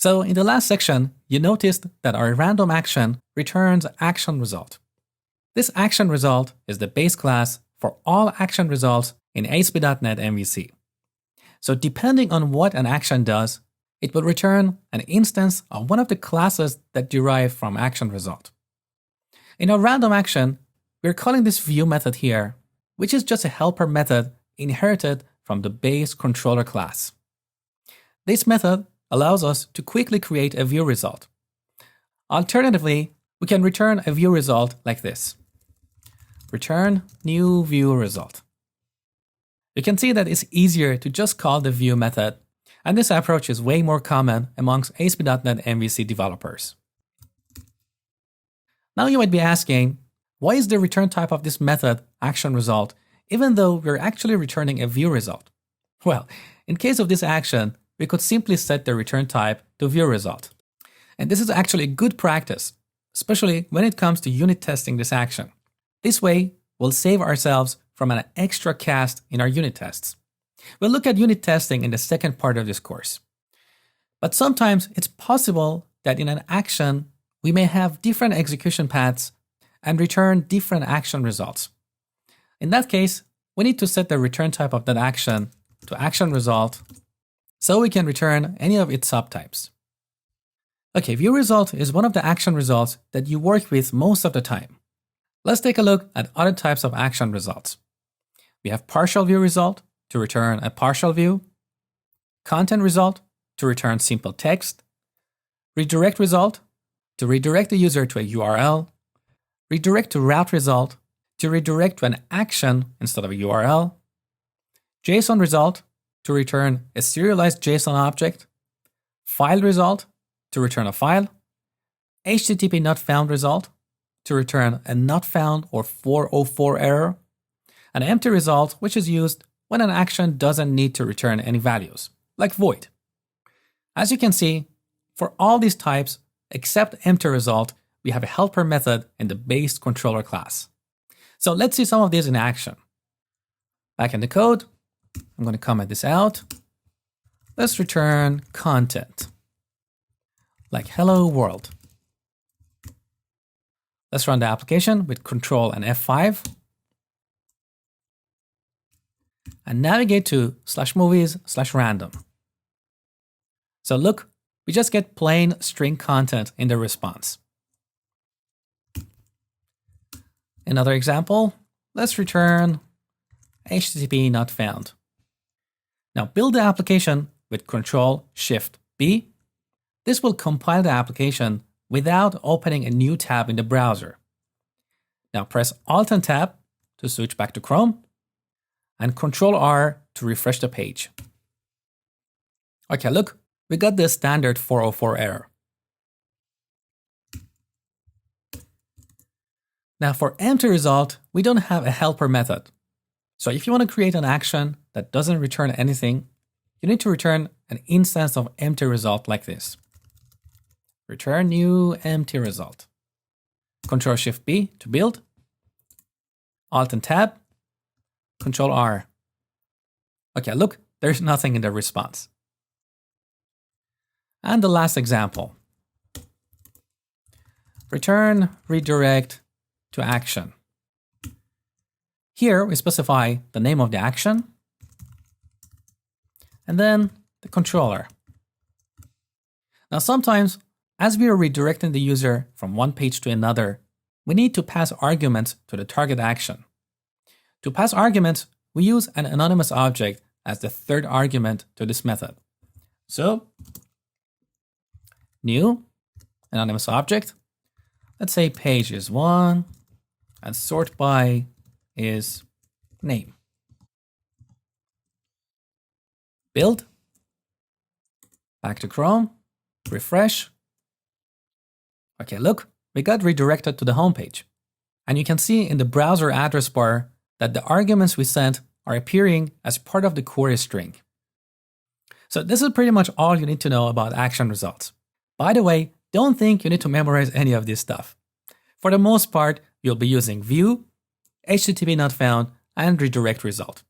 So in the last section, you noticed that our random action returns ActionResult. This ActionResult is the base class for all action results in ASP.NET MVC. So depending on what an action does, it will return an instance of one of the classes that derive from ActionResult. In our random action, we're calling this view method here, which is just a helper method inherited from the base controller class. This method allows us to quickly create a view result. Alternatively, we can return a view result like this. Return new view result. You can see that it's easier to just call the view method, and this approach is way more common amongst ASP.NET MVC developers. Now you might be asking, why is the return type of this method ActionResult, even though we're actually returning a view result? Well, in case of this action, we could simply set the return type to view result. And this is actually good practice, especially when it comes to unit testing this action. This way, we'll save ourselves from an extra cast in our unit tests. We'll look at unit testing in the second part of this course. But sometimes it's possible that in an action, we may have different execution paths and return different action results. In that case, we need to set the return type of that action to ActionResult so we can return any of its subtypes. Okay, view result is one of the action results that you work with most of the time. Let's take a look at other types of action results. We have partial view result to return a partial view, content result to return simple text, redirect result to redirect the user to a URL, redirect to route result to redirect to an action instead of a URL, JSON result to return a serialized JSON object, file result to return a file, HTTP not found result to return a not found or 404 error, an empty result which is used when an action doesn't need to return any values, like void. As you can see, for all these types, except empty result, we have a helper method in the base controller class. So let's see some of these in action. Back in the code, I'm going to comment this out. Let's return content, like hello world. Let's run the application with Control and F5. And navigate to /movies/random. So look, we just get plain string content in the response. Another example, let's return HTTP not found. Now build the application with Control-Shift-B. This will compile the application without opening a new tab in the browser. Now press Alt and Tab to switch back to Chrome, and Control-R to refresh the page. Okay, look, we got the standard 404 error. Now for empty result, we don't have a helper method. So if you want to create an action that doesn't return anything, you need to return an instance of empty result like this. Return new empty result. Control-Shift-B to build. Alt and Tab. Control-R. Okay, look, there's nothing in the response. And the last example. Return redirect to action. Here we specify the name of the action and then the controller. Now sometimes, as we are redirecting the user from one page to another, we need to pass arguments to the target action. To pass arguments, we use an anonymous object as the third argument to this method. So, new anonymous object, let's say page is 1, and sort by is name. Build, back to Chrome, refresh. Okay, look, we got redirected to the home page. And you can see in the browser address bar that the arguments we sent are appearing as part of the query string. So this is pretty much all you need to know about action results. By the way, don't think you need to memorize any of this stuff. For the most part, you'll be using view, HTTP not found, and redirect result.